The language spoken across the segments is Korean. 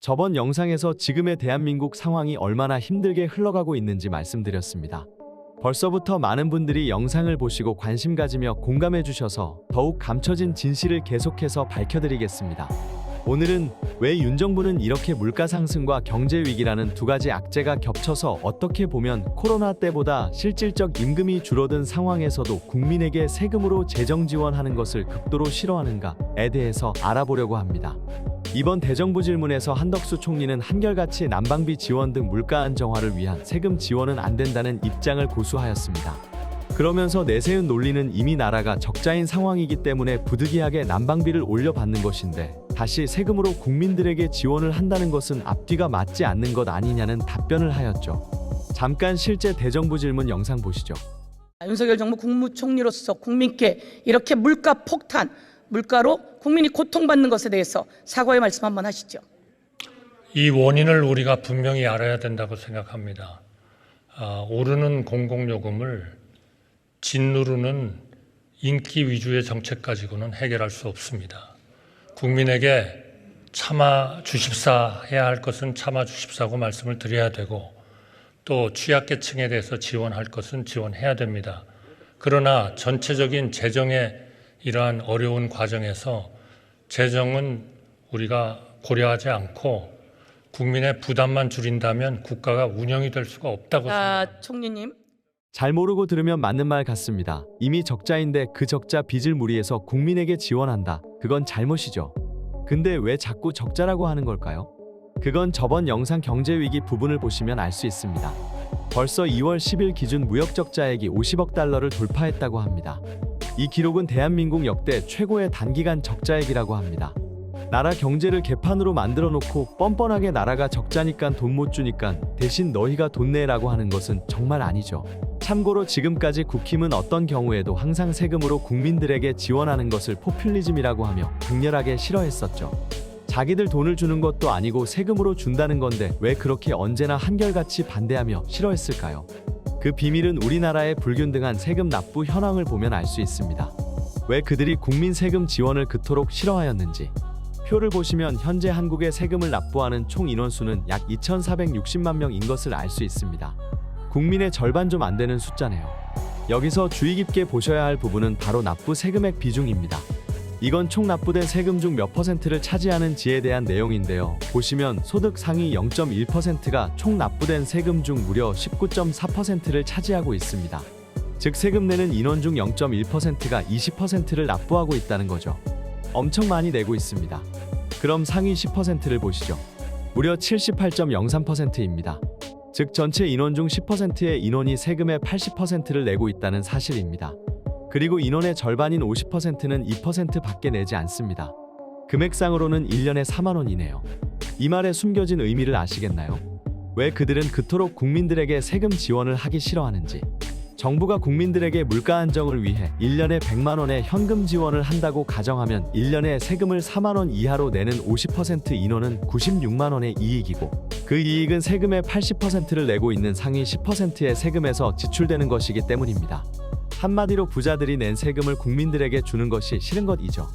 저번 영상에서 지금의 대한민국 상황이 얼마나 힘들게 흘러가고 있는지 말씀드렸습니다. 벌써부터 많은 분들이 영상을 보시고 관심 가지며 공감해 주셔서 더욱 감춰진 진실을 계속해서 밝혀드리겠습니다. 오늘은 왜 윤정부는 이렇게 물가 상승과 경제 위기라는 두 가지 악재가 겹쳐서 어떻게 보면 코로나 때보다 실질적 임금이 줄어든 상황에서도 국민에게 세금으로 재정 지원하는 것을 극도로 싫어하는가에 대해서 알아보려고 합니다. 이번 대정부 질문에서 한덕수 총리는 한결같이 난방비 지원 등 물가 안정화를 위한 세금 지원은 안 된다는 입장을 고수하였습니다. 그러면서 내세운 논리는 이미 나라가 적자인 상황이기 때문에 부득이하게 난방비를 올려받는 것인데 다시 세금으로 국민들에게 지원을 한다는 것은 앞뒤가 맞지 않는 것 아니냐는 답변을 하였죠. 잠깐 실제 대정부 질문 영상 보시죠. 윤석열 정부 국무총리로서 국민께 이렇게 물가 폭탄, 물가로 국민이 고통받는 것에 대해서 사과의 말씀 한번 하시죠. 이 원인을 우리가 분명히 알아야 된다고 생각합니다. 오르는 공공요금을 짓누르는 인기 위주의 정책 가지고는 해결할 수 없습니다. 국민에게 참아 주십사 해야 할 것은 참아 주십사고 말씀을 드려야 되고 또 취약계층에 대해서 지원할 것은 지원해야 됩니다. 그러나 전체적인 재정의 이러한 어려운 과정에서 재정은 우리가 고려하지 않고 국민의 부담만 줄인다면 국가가 운영이 될 수가 없다고 생각합니다. 총리님. 잘 모르고 들으면 맞는 말 같습니다. 이미 적자인데 그 적자 빚을 무리해서 국민에게 지원한다. 그건 잘못이죠. 근데 왜 자꾸 적자라고 하는 걸까요? 그건 저번 영상 경제위기 부분을 보시면 알 수 있습니다. 벌써 2월 10일 기준 무역 적자액이 50억 달러를 돌파했다고 합니다. 이 기록은 대한민국 역대 최고의 단기간 적자액이라고 합니다. 나라 경제를 개판으로 만들어 놓고 뻔뻔하게 나라가 적자니까 돈 못 주니까 대신 너희가 돈 내라고 하는 것은 정말 아니죠. 참고로 지금까지 국힘은 어떤 경우에도 항상 세금으로 국민들에게 지원하는 것을 포퓰리즘이라고 하며 극렬하게 싫어했었죠. 자기들 돈을 주는 것도 아니고 세금으로 준다는 건데 왜 그렇게 언제나 한결같이 반대하며 싫어했을까요? 그 비밀은 우리나라의 불균등한 세금 납부 현황을 보면 알 수 있습니다. 왜 그들이 국민 세금 지원을 그토록 싫어하였는지. 표를 보시면 현재 한국의 세금을 납부하는 총 인원수는 약 2,460만 명인 것을 알 수 있습니다. 국민의 절반 좀 안 되는 숫자네요. 여기서 주의 깊게 보셔야 할 부분은 바로 납부 세금액 비중입니다. 이건 총 납부된 세금 중 몇 퍼센트를 차지하는지에 대한 내용인데요. 보시면 소득 상위 0.1%가 총 납부된 세금 중 무려 19.4%를 차지하고 있습니다. 즉 세금 내는 인원 중 0.1%가 20%를 납부하고 있다는 거죠. 엄청 많이 내고 있습니다. 그럼 상위 10%를 보시죠. 무려 78.03%입니다. 즉 전체 인원 중 10%의 인원이 세금의 80%를 내고 있다는 사실입니다. 그리고 인원의 절반인 50%는 2%밖에 내지 않습니다. 금액상으로는 1년에 4만 원이네요. 이 말에 숨겨진 의미를 아시겠나요? 왜 그들은 그토록 국민들에게 세금 지원을 하기 싫어하는지. 정부가 국민들에게 물가 안정을 위해 1년에 100만 원의 현금 지원을 한다고 가정하면 1년에 세금을 4만 원 이하로 내는 50% 인원은 96만 원의 이익이고 그 이익은 세금의 80%를 내고 있는 상위 10%의 세금에서 지출되는 것이기 때문입니다. 한마디로 부자들이 낸 세금을 국민들에게 주는 것이 싫은 것이죠.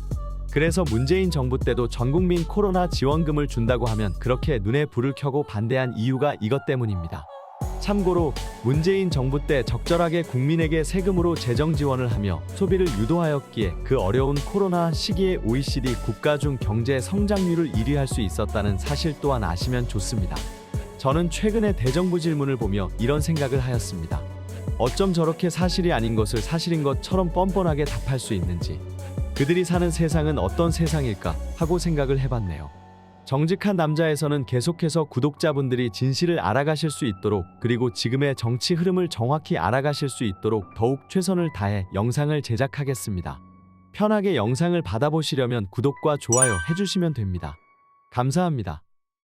그래서 문재인 정부 때도 전국민 코로나 지원금을 준다고 하면 그렇게 눈에 불을 켜고 반대한 이유가 이것 때문입니다. 참고로 문재인 정부 때 적절하게 국민에게 세금으로 재정 지원을 하며 소비를 유도하였기에 그 어려운 코로나 시기에 OECD 국가 중 경제 성장률을 1위 할 수 있었다는 사실 또한 아시면 좋습니다. 저는 최근에 대정부 질문을 보며 이런 생각을 하였습니다. 어쩜 저렇게 사실이 아닌 것을 사실인 것처럼 뻔뻔하게 답할 수 있는지. 그들이 사는 세상은 어떤 세상일까 하고 생각을 해봤네요. 정직한 남자에서는 계속해서 구독자분들이 진실을 알아가실 수 있도록 그리고 지금의 정치 흐름을 정확히 알아가실 수 있도록 더욱 최선을 다해 영상을 제작하겠습니다. 편하게 영상을 받아보시려면 구독과 좋아요 해주시면 됩니다. 감사합니다.